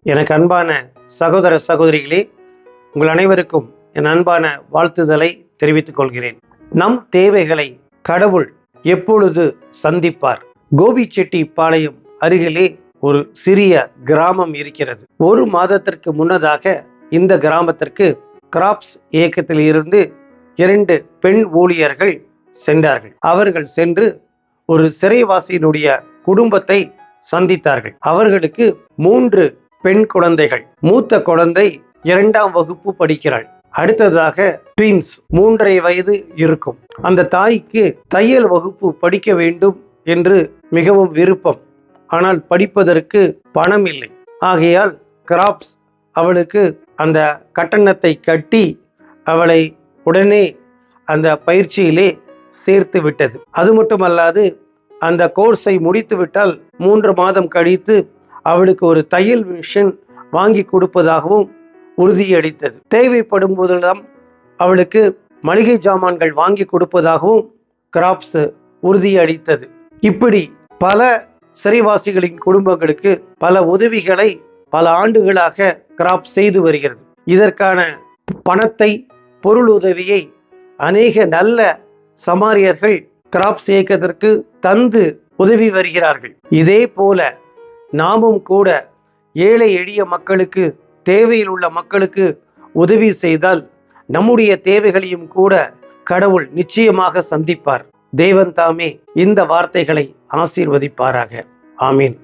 எனக்கு அன்பான சகோதர சகோதரிகளே, உங்கள் அனைவருக்கும் என் அன்பான வாழ்த்துதலை தெரிவித்துக் கொள்கிறேன். நம் தேவைகளை கடவுள் எப்பொழுது சந்திப்பார்? கோபிச்செட்டிப்பாளையம் அருகிலே ஒரு சிறிய கிராமம் இருக்கிறது. ஒரு மாதத்திற்கு முன்னதாக இந்த கிராமத்திற்கு கிராப்ஸ் இயக்கத்தில் இருந்து 2 பெண் ஊழியர்கள் சென்றார்கள். அவர்கள் சென்று ஒரு சிறைவாசியினுடைய குடும்பத்தை சந்தித்தார்கள். அவர்களுக்கு 3 பெண் குழந்தைகள். மூத்த குழந்தை 2ஆம் வகுப்பு படிக்கிறாள். அடுத்ததாக ட்வின்ஸ் 3.5 வயது இருக்கும். அந்த தாய்க்கு தையல் வகுப்பு படிக்க வேண்டும் என்று மிகவும் விருப்பம். ஆனால் படிப்பதற்கு பணம் இல்லை. ஆகையால் கிராப்ஸ் அவளுக்கு அந்த கட்டணத்தை கட்டி அவளை உடனே அந்த பயிற்சியிலே சேர்த்து விட்டது. அது மட்டுமல்லாது அந்த கோர்ஸை முடித்து விட்டால் 3 மாதம் கழித்து அவளுக்கு ஒரு தையல் மிஷின் வாங்கி கொடுப்பதாகவும் உறுதியளித்தது. தேவைப்படும் போதெல்லாம் அவளுக்கு மளிகை ஜாமான்கள் வாங்கி கொடுப்பதாகவும் கிராப்ஸ் உறுதியளித்தது. இப்படி பல சிறைவாசிகளின் குடும்பங்களுக்கு பல உதவிகளை பல ஆண்டுகளாக கிராப்ஸ் செய்து வருகிறது. இதற்கான பணத்தை, பொருள் உதவியை அநேக நல்ல சமாரியர்கள் கிராப்ஸ் இயக்கத்திற்கு தந்து உதவி வருகிறார்கள். இதே போல நாமும் கூட ஏழை எளிய மக்களுக்கு, தேவையில் உள்ள மக்களுக்கு உதவி செய்தால் நம்முடைய தேவைகளையும் கூட கடவுள் நிச்சயமாக சந்திப்பார். தேவன் தாமே இந்த வார்த்தைகளை ஆசீர்வதிப்பாராக. ஆமீன்.